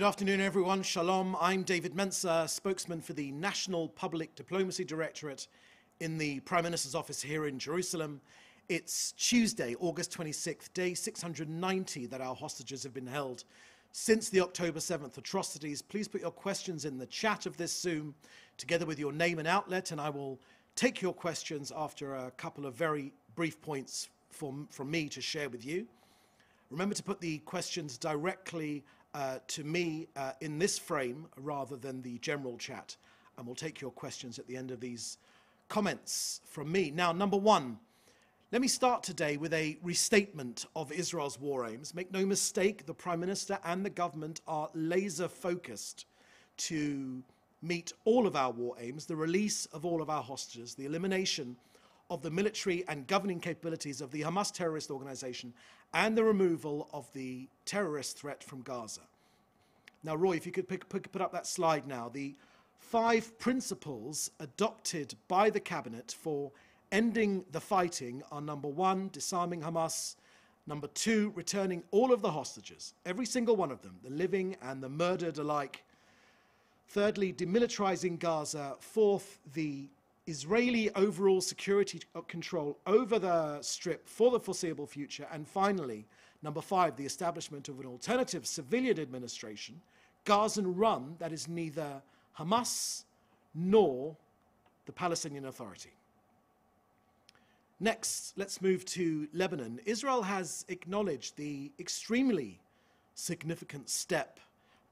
Good afternoon, everyone. Shalom. I'm David Mencer, spokesman for the National Public Diplomacy Directorate in the Prime Minister's office here in Jerusalem. It's Tuesday, August 26th, day 690 that our hostages have been held since the October 7th atrocities. Please put your questions in the chat of this Zoom, together with your name and outlet, and I will take your questions after a couple of very brief points from me to share with you. Remember to put the questions directly to me in this frame rather than the general chat, and we'll take your questions at the end of these comments from me. Now, number one, let me start today with a restatement of Israel's war aims. Make no mistake, the Prime Minister and the government are laser focused to meet all of our war aims, the release of all of our hostages, the elimination of the military and governing capabilities of the Hamas terrorist organization, and the removal of the terrorist threat from Gaza. Now, Roy, if you could put up that slide now. The 5 principles adopted by the cabinet for ending the fighting are: number 1, disarming Hamas; number 2, returning all of the hostages, every single one of them, the living and the murdered alike; thirdly, demilitarizing Gaza; 4th, the Israeli overall security control over the Strip for the foreseeable future; and finally, number 5, the establishment of an alternative civilian administration, Gazan-run, that is neither Hamas nor the Palestinian Authority. Next, let's move to Lebanon. Israel has acknowledged the extremely significant step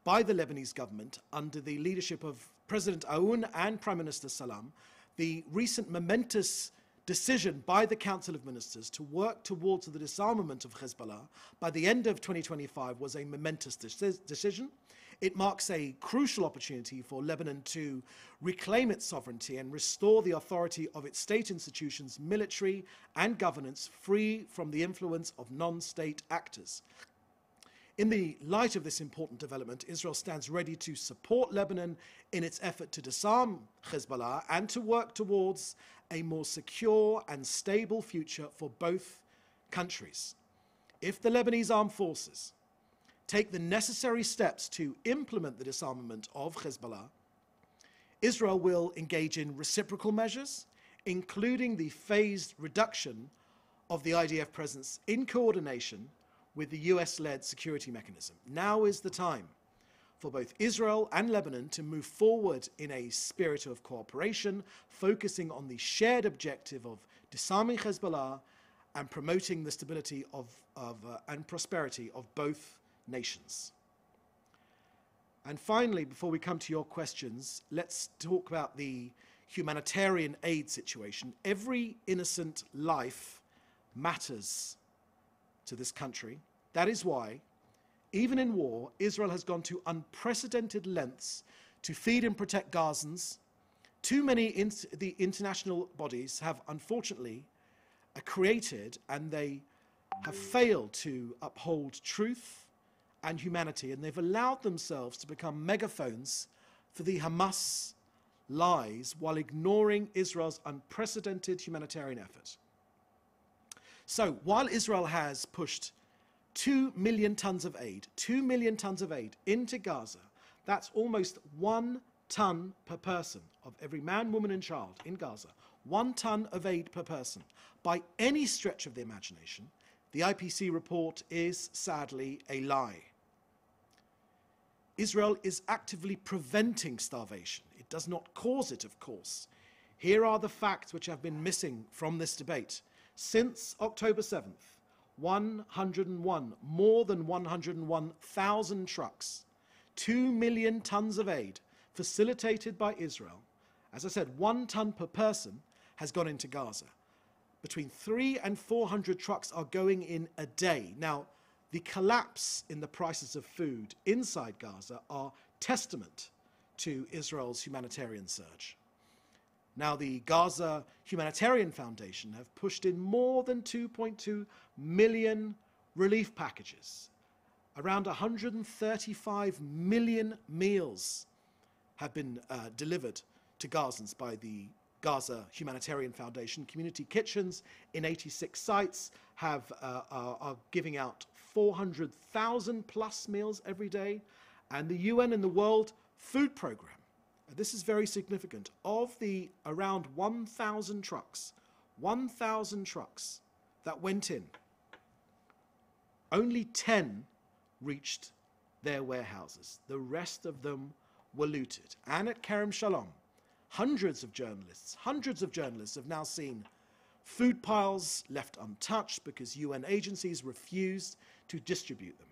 by the Lebanese government under the leadership of President Aoun and Prime Minister Salam. The recent momentous decision by the Council of Ministers to work towards the disarmament of Hezbollah by the end of 2025 was a momentous decision. It marks a crucial opportunity for Lebanon to reclaim its sovereignty and restore the authority of its state institutions, military and governance, free from the influence of non-state actors. In the light of this important development, Israel stands ready to support Lebanon in its effort to disarm Hezbollah and to work towards a more secure and stable future for both countries. If the Lebanese armed forces take the necessary steps to implement the disarmament of Hezbollah, Israel will engage in reciprocal measures, including the phased reduction of the IDF presence in coordination with the US-led security mechanism. Now is the time for both Israel and Lebanon to move forward in a spirit of cooperation, focusing on the shared objective of disarming Hezbollah and promoting the stability and prosperity of both nations. And finally, before we come to your questions, let's talk about the humanitarian aid situation. Every innocent life matters to this country. That is why, even in war, Israel has gone to unprecedented lengths to feed and protect Gazans. Too many the international bodies have unfortunately created, and they have failed to uphold truth and humanity, and they've allowed themselves to become megaphones for the Hamas lies while ignoring Israel's unprecedented humanitarian effort. So while Israel has pushed 2 million tons of aid into Gaza, that's almost 1 ton per person of every man, woman and child in Gaza, 1 ton of aid per person. By any stretch of the imagination, the IPC report is sadly a lie. Israel is actively preventing starvation. It does not cause it, of course. Here are the facts which have been missing from this debate. Since October 7th, more than 101,000 trucks, 2 million tons of aid facilitated by Israel, as I said, 1 ton per person, has gone into Gaza. Between 300 and 400 trucks are going in a day. Now, the collapse in the prices of food inside Gaza are testament to Israel's humanitarian surge. Now, the Gaza Humanitarian Foundation have pushed in more than 2.2 million relief packages. Around 135 million meals have been delivered to Gazans by the Gaza Humanitarian Foundation. Community kitchens in 86 sites are giving out 400,000 plus meals every day, and the UN and the World Food Programme. This is very significant. Of the around 1,000 trucks that went in, only 10 reached their warehouses. The rest of them were looted. And at Kerem Shalom, hundreds of journalists have now seen food piles left untouched because UN agencies refused to distribute them.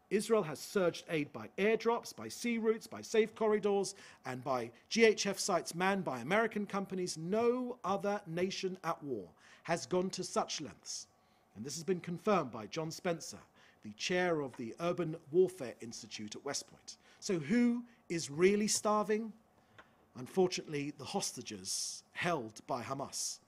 Israel has surged aid by airdrops, by sea routes, by safe corridors, and by GHF sites manned by American companies. No other nation at war has gone to such lengths. And this has been confirmed by John Spencer, the chair of the Urban Warfare Institute at West Point. So who is really starving? Unfortunately, the hostages held by Hamas.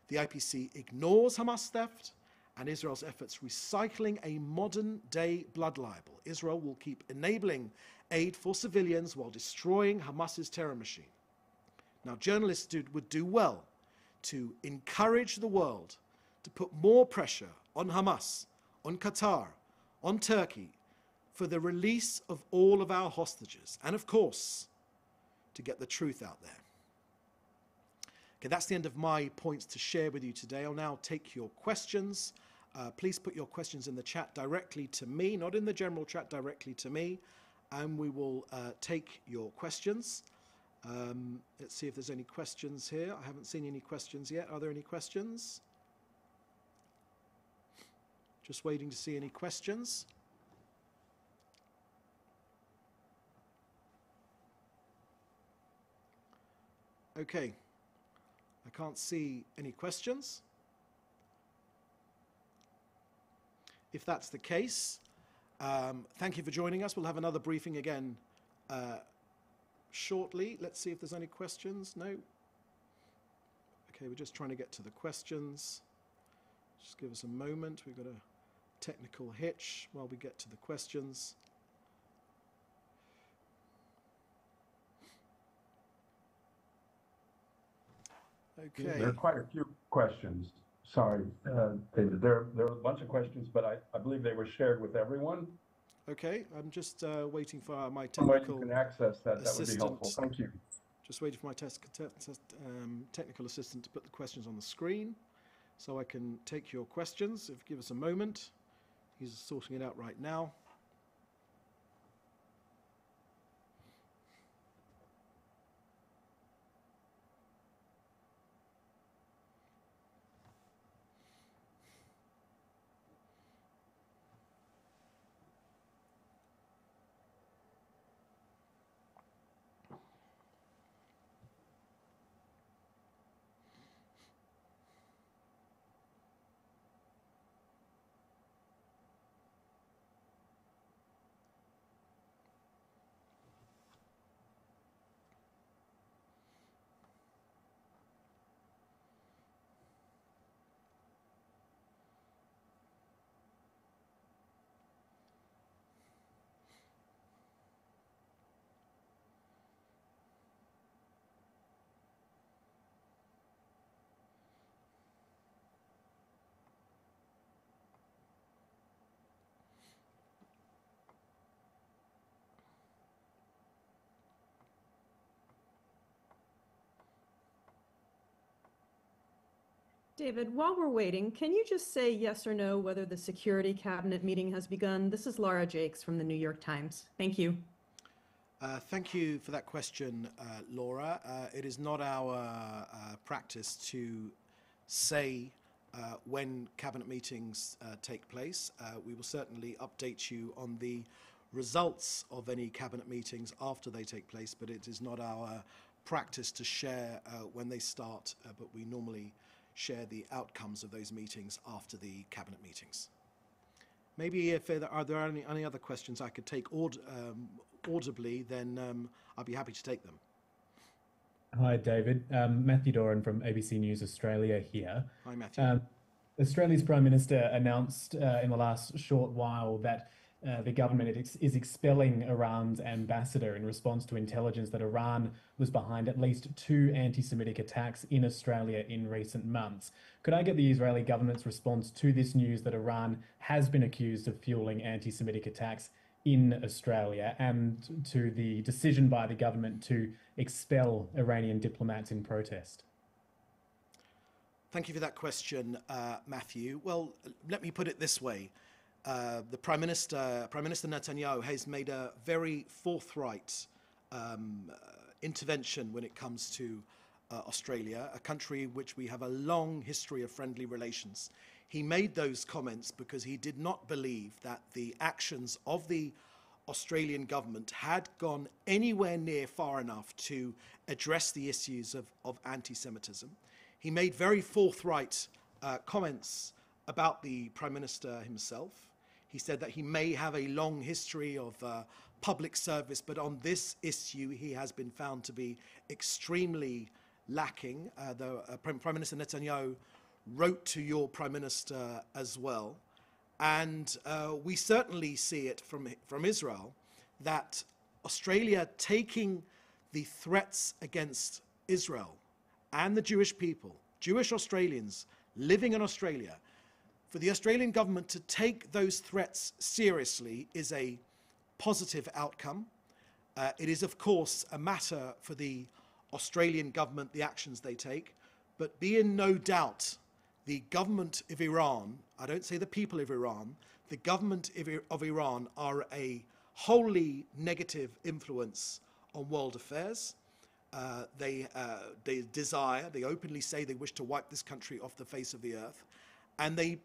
The IPC ignores Hamas theft and Israel's efforts recycling a modern-day blood libel. Israel will keep enabling aid for civilians while destroying Hamas's terror machine. Now, journalists would do well to encourage the world to put more pressure on Hamas, on Qatar, on Turkey, for the release of all of our hostages, and of course, to get the truth out there. Okay, that's the end of my points to share with you today. I'll now take your questions. Please put your questions in the chat directly to me, not in the general chat, directly to me, and we will take your questions. Let's see if there's any questions here. I haven't seen any questions yet. Are there any questions? Just waiting to see any questions. Okay, I can't see any questions. If that's the case, thank you for joining us. We'll have another briefing again shortly. Let's see if there's any questions. No? Okay, we're just trying to get to the questions. Just give us a moment. We've got a technical hitch while we get to the questions. Okay. There are quite a few questions. Sorry, David. There are a bunch of questions, but I believe they were shared with everyone. Okay, I'm just waiting for my technical you can access that. That would be helpful. Thank you. Just waiting for my technical assistant to put the questions on the screen so I can take your questions. If you give us a moment. He's sorting it out right now. David, while we're waiting, can you just say yes or no whether the Security Cabinet meeting has begun? This is Laura Jakes from the New York Times. Thank you. Thank you for that question, Laura. It is not our practice to say when cabinet meetings take place. We will certainly update you on the results of any cabinet meetings after they take place, but it is not our practice to share when they start, but we normally share the outcomes of those meetings after the cabinet meetings. Maybe if there are any other questions I could take audibly, then I'd be happy to take them. Hi, David. Matthew Doran from ABC News Australia here. Hi, Matthew. Australia's Prime Minister announced in the last short while that the government is expelling Iran's ambassador in response to intelligence that Iran was behind at least 2 anti-Semitic attacks in Australia in recent months. Could I get the Israeli government's response to this news that Iran has been accused of fueling anti-Semitic attacks in Australia and to the decision by the government to expel Iranian diplomats in protest? Thank you for that question, Matthew. Well, let me put it this way. The Prime Minister Netanyahu has made a very forthright intervention when it comes to Australia, a country which we have a long history of friendly relations. He made those comments because he did not believe that the actions of the Australian government had gone anywhere near far enough to address the issues of anti-Semitism. He made very forthright comments about the Prime Minister himself. He said that he may have a long history of public service, but on this issue he has been found to be extremely lacking. Prime Minister Netanyahu wrote to your Prime Minister as well. And we certainly see it from Israel that Australia taking the threats against Israel and the Jewish people, Jewish Australians living in Australia, for the Australian government to take those threats seriously is a positive outcome. It is, of course, a matter for the Australian government, the actions they take, but be in no doubt the government of Iran, I don't say the people of Iran, the government of Iran are a wholly negative influence on world affairs. They openly say they wish to wipe this country off the face of the earth. And they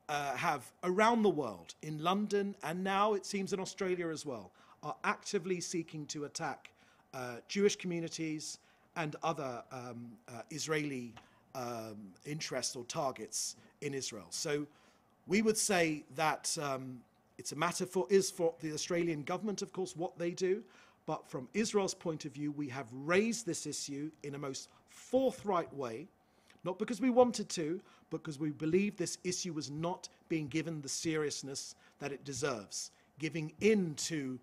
have around the world, in London and now it seems in Australia as well, are actively seeking to attack Jewish communities and other Israeli interests or targets in Israel. So we would say that it's a matter for the Australian government, of course, what they do. But from Israel's point of view, we have raised this issue in a most forthright way, not because we wanted to, but because we believe this issue was not being given the seriousness that it deserves, giving in to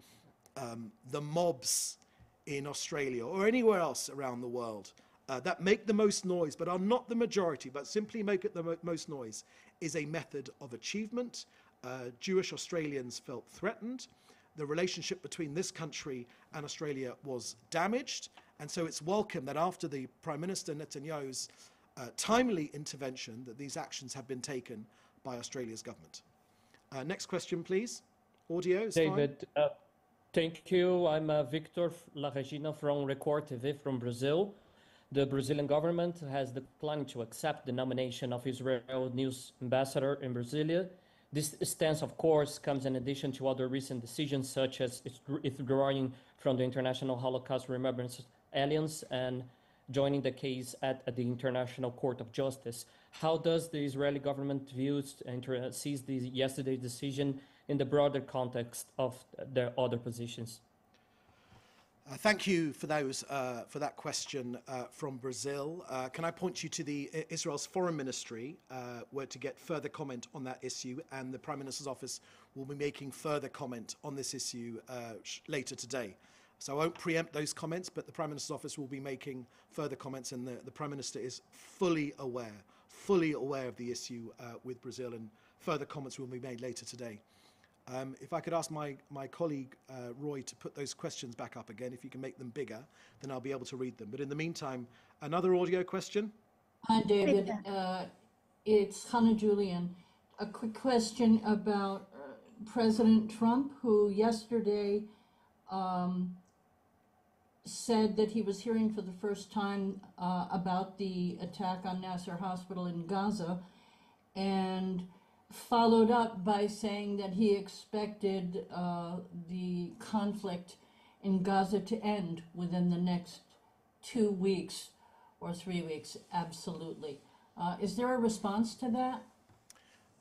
the mobs in Australia or anywhere else around the world that make the most noise but are not the majority, but simply make it the most noise, is a method of achievement. Jewish Australians felt threatened. The relationship between this country and Australia was damaged. And so it's welcome that after the Prime Minister Netanyahu's timely intervention, that these actions have been taken by Australia's government. Next question, please. Audio is David, thank you. I'm Victor La Regina from Record TV from Brazil. The Brazilian government has declined to accept the nomination of Israel news ambassador in Brasilia. This stance, of course, comes in addition to other recent decisions, such as withdrawing from the International Holocaust Remembrance Alliance and joining the case at the International Court of Justice. How does the Israeli government views and sees yesterday's decision in the broader context of their other positions? Thank you for that question from Brazil. Can I point you to the Israel's Foreign Ministry where to get further comment on that issue, and the Prime Minister's office will be making further comment on this issue later today. So I won't preempt those comments, but the Prime Minister's office will be making further comments, and the Prime Minister is fully aware of the issue with Brazil, and further comments will be made later today. If I could ask my colleague Roy to put those questions back up again, if you can make them bigger, then I'll be able to read them. But in the meantime, another audio question. Hi, David. It's Hannah Julian. A quick question about President Trump, who yesterday said that he was hearing for the first time about the attack on Nasser Hospital in Gaza, and followed up by saying that he expected the conflict in Gaza to end within the next 2 weeks or 3 weeks. Absolutely. Is there a response to that?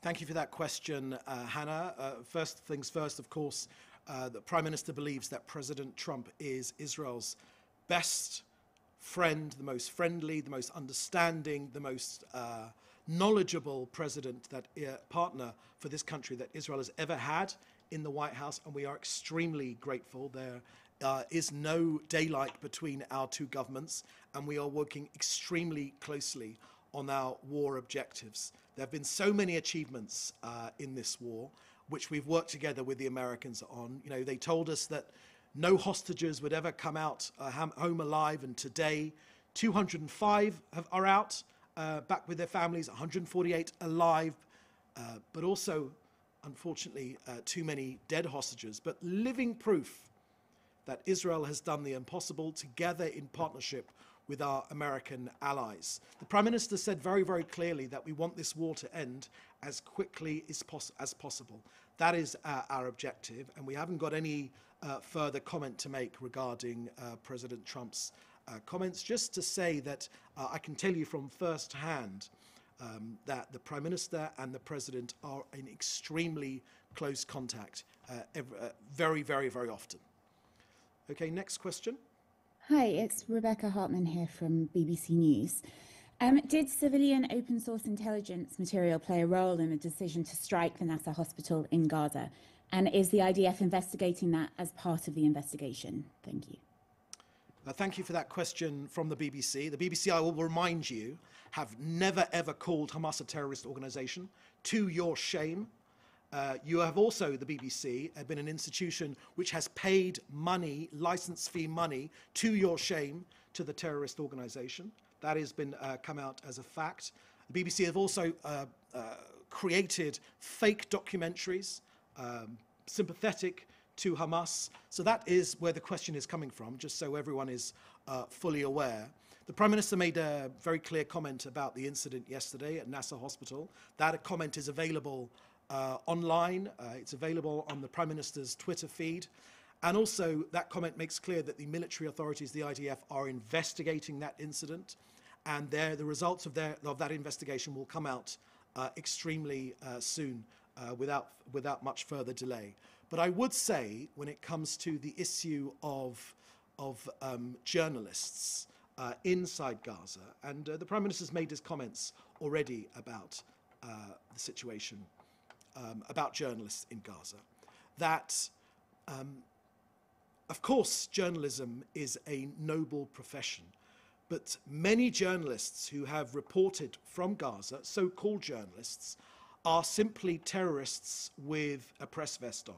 Thank you for that question, Hannah. First things first, of course, the Prime Minister believes that President Trump is Israel's best friend, the most friendly, the most understanding, the most knowledgeable president, partner for this country that Israel has ever had in the White House, and we are extremely grateful. There is no daylight between our two governments, and we are working extremely closely on our war objectives. There have been so many achievements in this war. which we've worked together with the Americans on. You know, they told us that no hostages would ever come out home alive, and today 205 are out, back with their families, 148 alive, but also, unfortunately, too many dead hostages, but living proof that Israel has done the impossible together in partnership with our American allies. The Prime Minister said very, very clearly that we want this war to end as quickly as possible. That is our objective, and we haven't got any further comment to make regarding President Trump's comments. Just to say that I can tell you from first hand that the Prime Minister and the President are in extremely close contact very, very, very often. Okay, next question. Hi, it's Rebecca Hartman here from BBC News. Did civilian open source intelligence material play a role in the decision to strike the Nasser hospital in Gaza? And is the IDF investigating that as part of the investigation? Thank you. Thank you for that question from the BBC. The BBC, I will remind you, have never ever called Hamas a terrorist organization, to your shame. You have also, the BBC, have been an institution which has paid money, license fee money, to your shame, to the terrorist organization. That has been come out as a fact. The BBC have also created fake documentaries, sympathetic to Hamas. So that is where the question is coming from, just so everyone is fully aware. The Prime Minister made a very clear comment about the incident yesterday at Nasser Hospital. That comment is available online. It's available on the Prime Minister's Twitter feed. And also, that comment makes clear that the military authorities, the IDF, are investigating that incident. And the results of that investigation will come out extremely soon, without much further delay. But I would say, when it comes to the issue of journalists inside Gaza, and the Prime Minister's made his comments already about the situation, about journalists in Gaza, that, of course, journalism is a noble profession, but many journalists who have reported from Gaza, so-called journalists, are simply terrorists with a press vest on.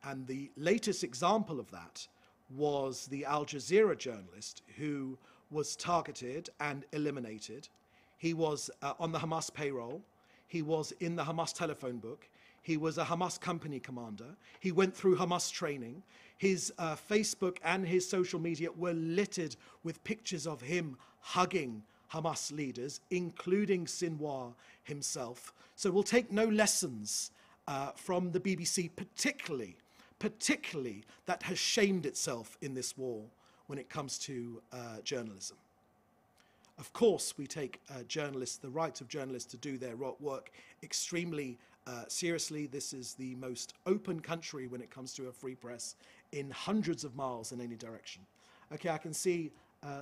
And the latest example of that was the Al Jazeera journalist who was targeted and eliminated. He was on the Hamas payroll. He was in the Hamas telephone book. He was a Hamas company commander. He went through Hamas training. His Facebook and his social media were littered with pictures of him hugging Hamas leaders, including Sinwar himself. So we'll take no lessons from the BBC, particularly that has shamed itself in this war when it comes to journalism. Of course, we take journalists, the rights of journalists to do their work extremely seriously. This is the most open country when it comes to a free press in hundreds of miles in any direction. Okay, I can see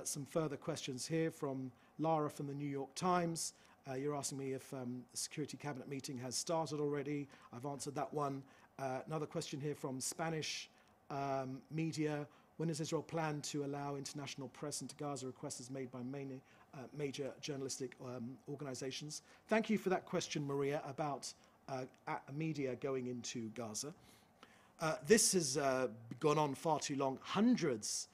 some further questions here from Lara from the New York Times. You're asking me if the Security Cabinet meeting has started already. I've answered that one. Another question here from Spanish media. When does Israel plan to allow international press into Gaza? Request is made by many major journalistic organizations. Thank you for that question, Maria, about media going into Gaza. This has gone on far too long. Hundreds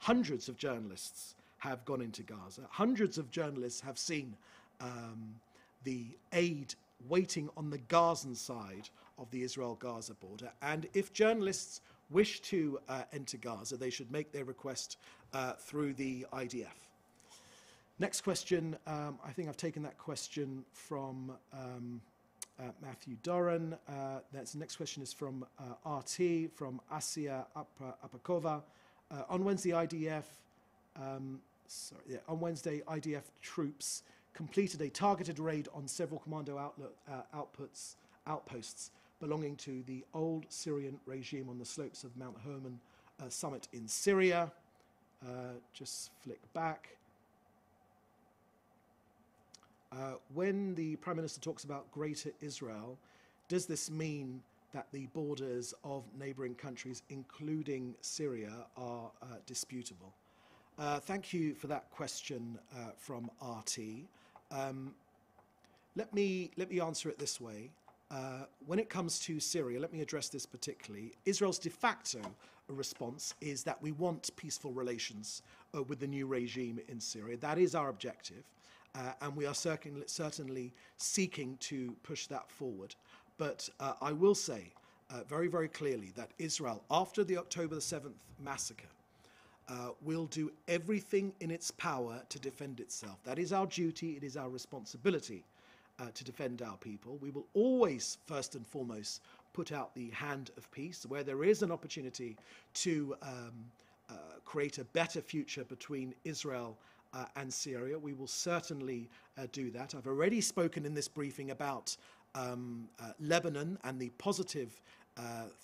of journalists have gone into Gaza. Hundreds of journalists have seen the aid waiting on the Gazan side of the Israel-Gaza border. And if journalists wish to enter Gaza, they should make their request through the IDF. Next question, I think I've taken that question from Matthew Doran. The next question is from RT, from Asia Apakova. On Wednesday, IDF troops completed a targeted raid on several commando outposts belonging to the old Syrian regime on the slopes of Mount Hermon summit in Syria. Just flick back. When the Prime Minister talks about Greater Israel, does this mean that the borders of neighboring countries, including Syria, are disputable? Thank you for that question from RT. Let me answer it this way. When it comes to Syria, let me address this particularly. Israel's de facto response is that we want peaceful relations with the new regime in Syria. That is our objective, and we are certainly seeking to push that forward. But I will say very, very clearly that Israel, after the October the 7th massacre, will do everything in its power to defend itself. That is our duty, it is our responsibility to defend our people. We will always, first and foremost, put out the hand of peace where there is an opportunity to create a better future between Israel and Syria. We will certainly do that. I've already spoken in this briefing about Lebanon and the positive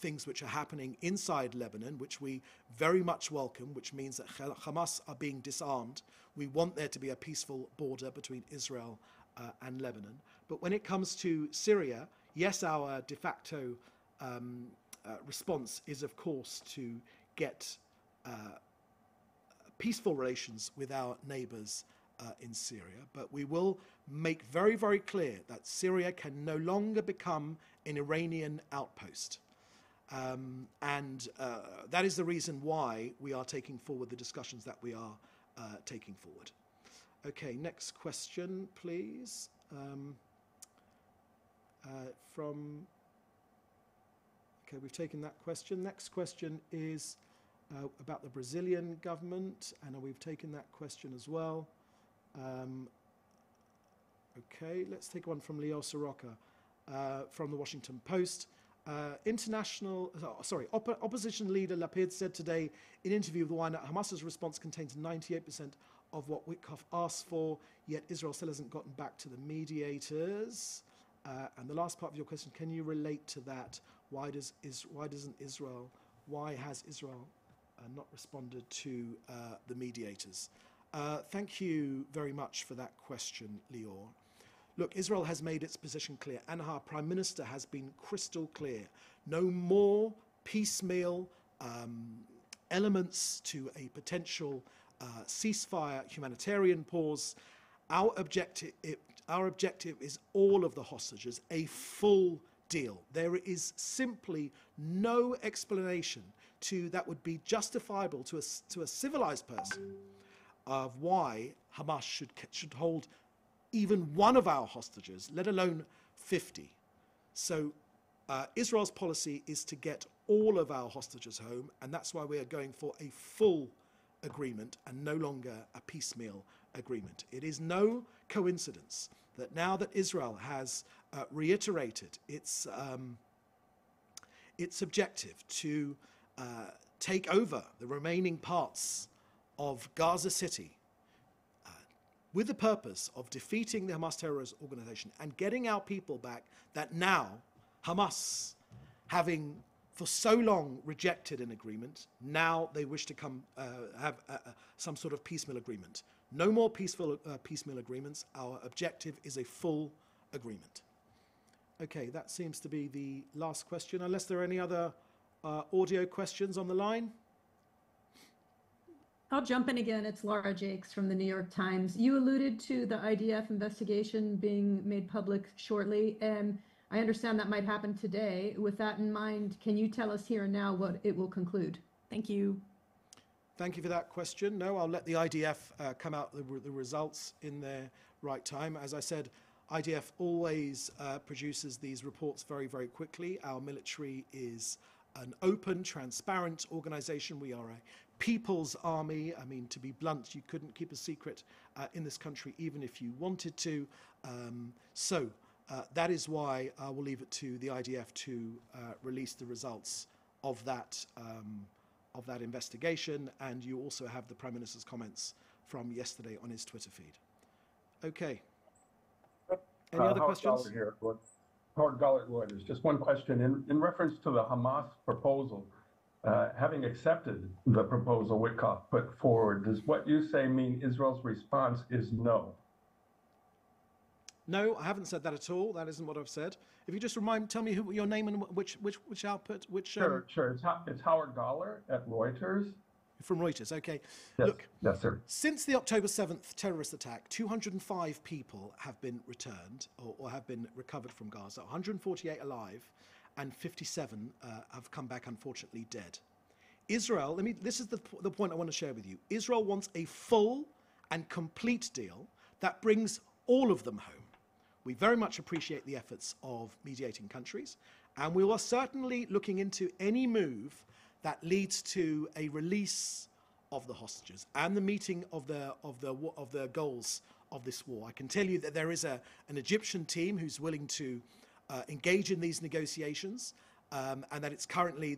things which are happening inside Lebanon, which we very much welcome, which means that Hamas are being disarmed. We want there to be a peaceful border between Israel and Lebanon. But when it comes to Syria, yes, our de facto response is, of course, to get peaceful relations with our neighbors in Syria. But we will make very, very clear that Syria can no longer become an Iranian outpost. And that is the reason why we are taking forward the discussions that we are taking forward. Okay, next question, please. Okay, we've taken that question. Next question is about the Brazilian government, and we've taken that question as well. Okay, let's take one from Leo Soroka from the Washington Post. Opposition leader Lapid said today in an interview with the Wine that Hamas's response contains 98% of what Witkoff asked for, yet Israel still hasn't gotten back to the mediators. And the last part of your question, can you relate to that? Why has Israel not responded to the mediators? Thank you very much for that question, Lior. Look, Israel has made its position clear, and our Prime Minister has been crystal clear. No more piecemeal elements to a potential ceasefire, humanitarian pause. Our objective is all of the hostages, a full deal. There is simply no explanation that would be justifiable to a civilized person of why Hamas should hold even one of our hostages, let alone 50. So Israel's policy is to get all of our hostages home, and that's why we are going for a full agreement and no longer a piecemeal agreement. It is no coincidence that now that Israel has reiterated its objective to take over the remaining parts of Gaza City with the purpose of defeating the Hamas terrorist organization and getting our people back, that now Hamas, having for so long rejected an agreement, now they wish to have some sort of piecemeal agreement. No more piecemeal agreements. Our objective is a full agreement. Okay, that seems to be the last question, unless there are any other audio questions on the line. I'll jump in again. It's Laura Jakes from the New York Times. You alluded to the IDF investigation being made public shortly, and I understand that might happen today. With that in mind, can you tell us here and now what it will conclude? Thank you. Thank you for that question. No, I'll let the IDF come out with the results in their right time. As I said, IDF always produces these reports very, very quickly. Our military is an open, transparent organization. We are a people's army. I mean, to be blunt, you couldn't keep a secret in this country even if you wanted to. So that is why I will leave it to the IDF to release the results of that investigation. And you also have the Prime Minister's comments from yesterday on his Twitter feed. Okay. Any other questions? Howard Gollert, Reuters. Just one question. In reference to the Hamas proposal, having accepted the proposal Witkoff put forward, does what you say mean Israel's response is no? No, I haven't said that at all. That isn't what I've said. If you just tell me your name and which output, which... Sure. It's Howard Gollert at Reuters. From Reuters, okay. Yes. Look, Yes, sir. since the October 7th terrorist attack, 205 people have been returned or have been recovered from Gaza, 148 alive, and 57 have come back, unfortunately, dead. Israel, this is the point I want to share with you. Israel wants a full and complete deal that brings all of them home. We very much appreciate the efforts of mediating countries, and we are certainly looking into any move that leads to a release of the hostages and the meeting of the goals of this war. I can tell you that there is an Egyptian team who's willing to engage in these negotiations, and that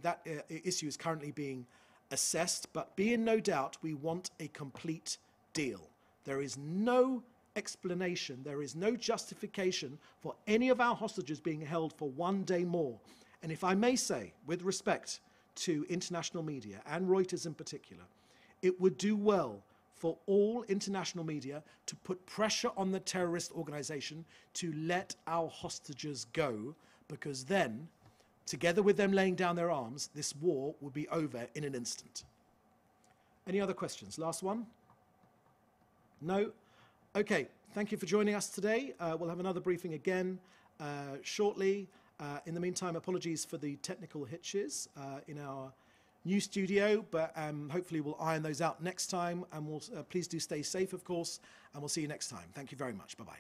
that issue is currently being assessed. But be in no doubt, we want a complete deal. There is no explanation, there is no justification for any of our hostages being held for one day more. And if I may say, with respect to international media and Reuters in particular, it would do well for all international media to put pressure on the terrorist organization to let our hostages go, because then, together with them laying down their arms, this war will be over in an instant. Any other questions? Last one? No? Okay, thank you for joining us today. We'll have another briefing again shortly. In the meantime, apologies for the technical hitches in our new studio, but hopefully we'll iron those out next time. And we'll, please do stay safe, of course, and we'll see you next time. Thank you very much. Bye-bye.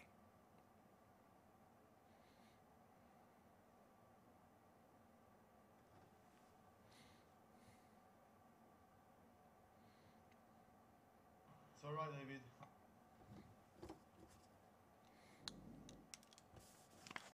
It's all right, David.